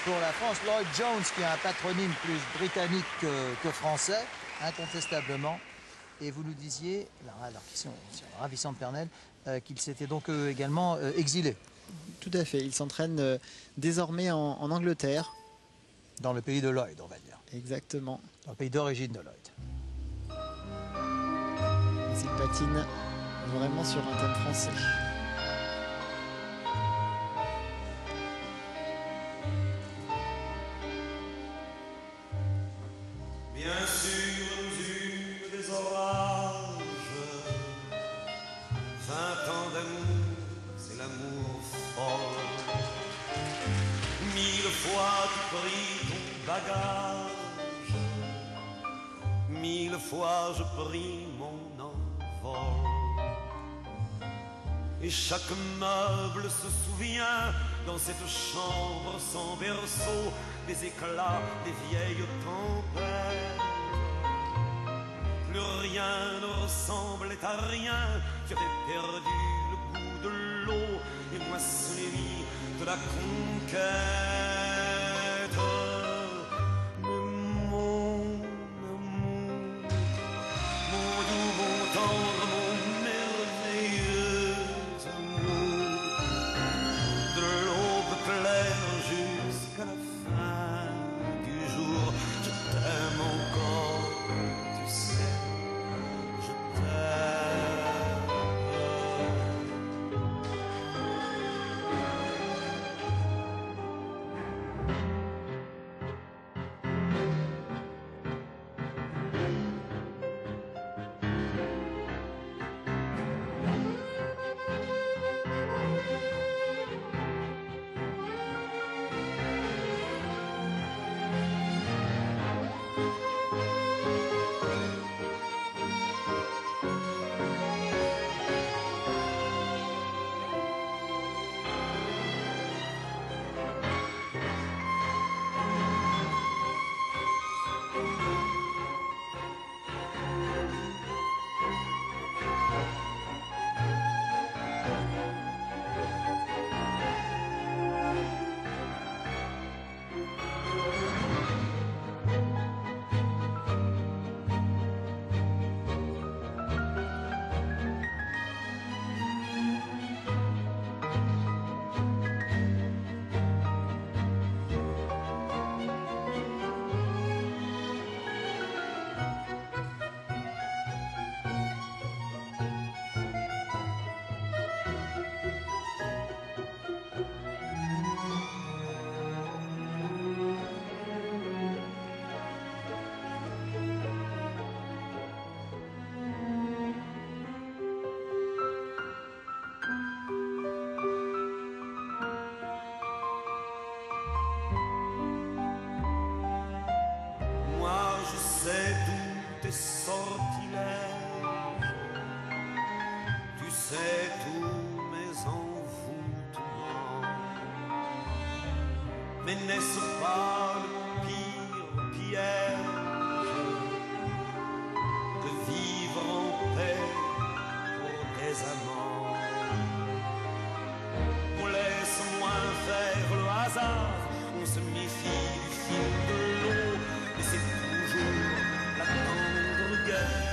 pour la France. Lloyd Jones, qui a un patronyme plus britannique que français, incontestablement. Et vous nous disiez, alors qu'ils sont ravissants de Pernelle, qu'ils s'étaient donc également exilés. Tout à fait, ils s'entraînent désormais en Angleterre. Dans le pays de Lloyd, on va dire. Exactement. Dans le pays d'origine de Lloyd. Ils patinent vraiment sur un thème français. Bien sûr, nous eûmes des orages, 20 ans d'amour, c'est l'amour folle. 1000 fois tu pris ton bagage, 1000 fois je pris mon envol. Et chaque meuble se souvient dans cette chambre sans berceau des éclats des vieilles tempêtes. Plus rien ne ressemblait à rien, tu avais perdu le goût de l'eau et moissonné de la conquête. Mais mon amour, mon doux, mon tendre, mon merveilleux amour, de l'aube claire jusqu'à la fin du jour, je t'aime encore, tu sais, je t'aime. sais tous tes sortilèges, tu sais tous mes envoûtements. Mais n'est-ce pas le pire piège de vivre en paix pour des amants? On laisse moins faire le hasard, on se méfie du fil de l'eau, et c'est toujours la tendre guerre.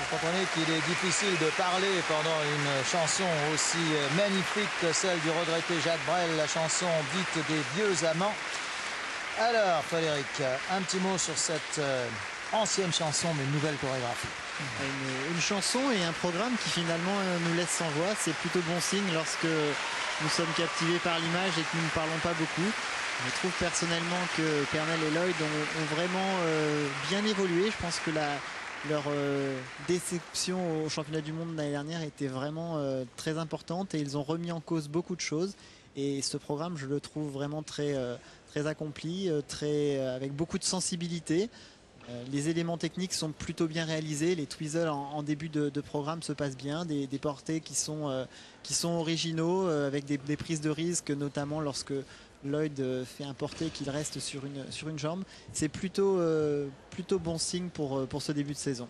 Vous comprenez qu'il est difficile de parler pendant une chanson aussi magnifique que celle du regretté Jacques Brel, la chanson dite des vieux amants. Alors, Frédéric, un petit mot sur cette ancienne chanson, mais une nouvelle chorégraphie. Une chanson et un programme qui finalement nous laisse sans voix. C'est plutôt bon signe lorsque nous sommes captivés par l'image et que nous ne parlons pas beaucoup. Je trouve personnellement que Pernelle et Lloyd ont vraiment bien évolué. Je pense que leur déception au championnat du monde l'année dernière était vraiment très importante et ils ont remis en cause beaucoup de choses. Et ce programme, je le trouve vraiment très très accompli, avec beaucoup de sensibilité. Les éléments techniques sont plutôt bien réalisés. Les twizzles en début de programme se passent bien. Des portés qui sont originaux, avec des prises de risque, notamment lorsque Lloyd fait un porté qu'il reste sur une jambe. C'est plutôt bon signe pour ce début de saison.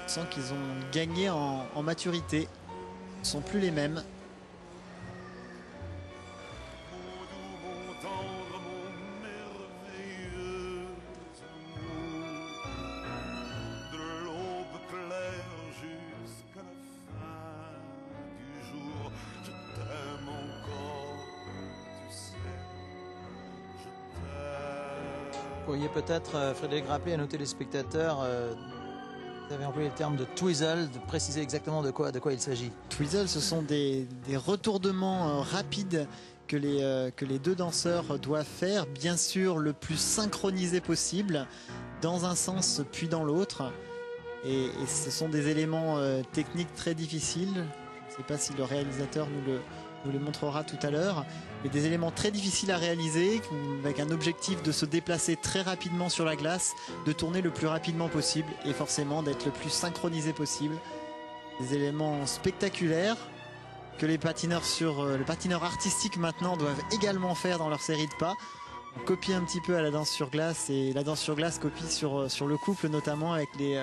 On sent qu'ils ont gagné en maturité. Ils ne sont plus les mêmes. Vous pourriez peut-être, Frédéric, rappeler à nos téléspectateurs, vous avez employé le terme de twizzle, de préciser exactement de quoi il s'agit. Twizzle, ce sont des retournements rapides que les deux danseurs doivent faire, bien sûr le plus synchronisé possible, dans un sens puis dans l'autre. Et ce sont des éléments techniques très difficiles. Je ne sais pas si le réalisateur nous le montrera tout à l'heure, mais des éléments très difficiles à réaliser, avec un objectif de se déplacer très rapidement sur la glace, de tourner le plus rapidement possible et forcément d'être le plus synchronisé possible. Des éléments spectaculaires que les patineurs le patineur artistique maintenant doivent également faire dans leur série de pas. On copie un petit peu à la danse sur glace, et la danse sur glace copie sur le couple, notamment avec les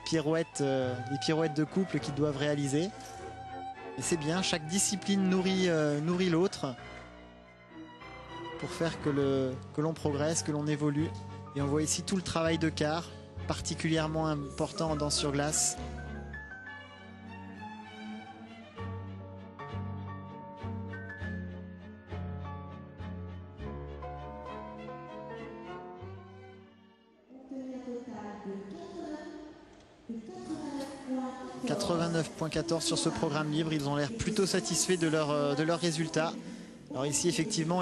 pirouettes de couple qu'ils doivent réaliser. Et c'est bien, chaque discipline nourrit l'autre pour faire que l'on progresse, que l'on évolue. Et on voit ici tout le travail de quart, particulièrement important en danse sur glace. « 89,14 sur ce programme libre. Ils ont l'air plutôt satisfaits de leurs résultats. Alors ici, effectivement,